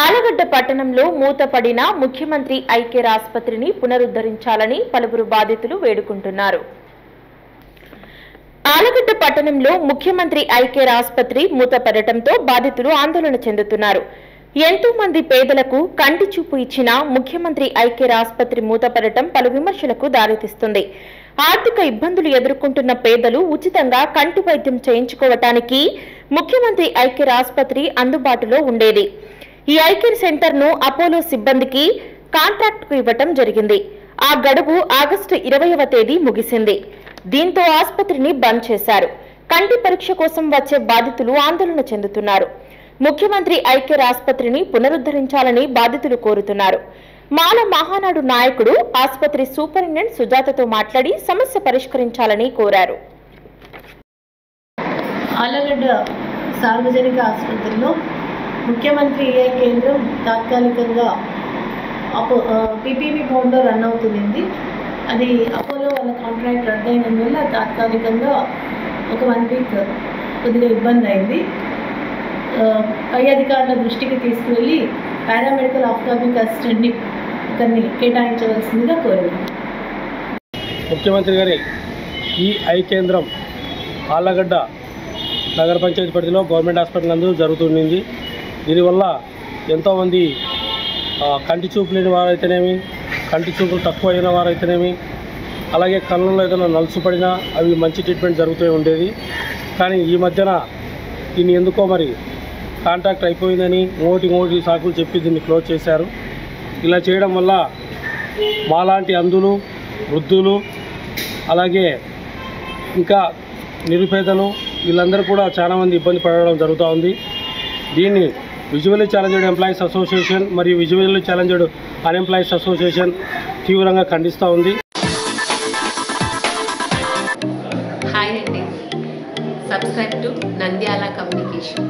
ఆలగడ్డ పట్టణంలో మూతపడిన ముఖ్యమంత్రి I care ఆసుపత్రిని పునరుద్ధరించాలని పలువురు బాధితులు వేడుకుంటున్నారు. ఆలగడ్డ పట్టణంలో ముఖ్యమంత్రి ఐ కేర్ ఆసుపత్రి మూతపడటంతో బాధితులు ఆందోళన చెందుతున్నారు. ఎంతో మంది పేదలకు కంటి చూపు ఇచ్చిన ముఖ్యమంత్రి ఐ కేర్ ఆసుపత్రి మూతపడటం పలు విమర్శలకు దారితీస్తుంది. ఆర్థిక ఇబ్బందులు ఎదుర్కొంటున్న పేదలు ఉచితంగా కంటి వైద్యం చేయించుకోవటానికి ముఖ్యమంత్రి ఐ కేర్ ఆసుపత్రి అందుబాటులో ఉండేది. ఈ ఐ కేర్ సెంటర్ ను అపోలో సిబ్బందికి కాంట్రాక్ట్ కు ఇవ్వటం జరిగింది. ఆ గడువు ఆగస్టు 20వ తేదీ ముగిసింది. దీంతో ఆసుపత్రిని బంద్ చేశారు. కంటి పరీక్ష కోసం వచ్చే బాధితులు ఆందోళన చెందుతున్నారు. ముఖ్యమంత్రి ఐ కేర్ ఆసుపత్రిని పునరుద్ధరించాలని బాధితులు కోరుతున్నారు. మాల మహానాడు నాయకుడు ఆసుపత్రి సూపరింటెండెంట్ సుజాతతో మాట్లాడి సమస్య పరిష్కరించాలని కోరారు. ఆలగడ్డ సార్వజనిక ఆసుపత్రిలో ముఖ్యమంత్రి ఐ కేంద్రం తాత్కాలికంగా పీపీపీ బోర్డులో రన్ అవుతుంది. అది అపోలో వాళ్ళ కాంట్రాక్ట్ రద్దయినందువల్ల తాత్కాలికంగా ఒక 1 వీక్ కొద్దిగా ఇబ్బంది అయింది. పై అధికారుల దృష్టికి తీసుకువెళ్ళి పారామెడికల్ ఆఫ్థాల్మిక్ అసిస్టెంట్ని ఒకరిని కేటాయించవలసిందిగా కోరారు. ముఖ్యమంత్రి గారి ఈ ఐ కేంద్రం ఆళ్లగడ్డ నగర పంచాయతీ పరిధిలో గవర్నమెంట్ హాస్పిటల్ నందు జరుగుతుంది. దీనివల్ల ఎంతోమంది కంటి చూపు లేని వారైతేనేమి, కంటి చూపులు తక్కువ అయిన వారైతేనేమి, అలాగే కళ్ళల్లో ఏదైనా నలుసు పడినా అవి మంచి ట్రీట్మెంట్ జరుగుతూ ఉండేది. కానీ ఈ మధ్యన దీన్ని ఎందుకో మరి కాంట్రాక్ట్ అయిపోయిందని ఓటి సాకులు చెప్పి దీన్ని క్లోజ్ చేశారు. ఇలా చేయడం వల్ల మాలాంటి అంధులు, వృద్ధులు, అలాగే ఇంకా నిరుపేదలు వీళ్ళందరూ కూడా చాలామంది ఇబ్బంది పడడం జరుగుతూ ఉంది. దీన్ని విజువల్లీ ఛాలెంజ్డ్ ఎంప్లాయీస్ అసోసియేషన్ మరియు విజువల్లీ ఛాలెంజ్డ్ అన్ఎంప్లాయీస్ అసోసియేషన్ తీవ్రంగా ఖండిస్తూ ఉంది. హాయ్ అండి, సబ్స్క్రైబ్ టు నంద్యాల కమ్యూనికేషన్.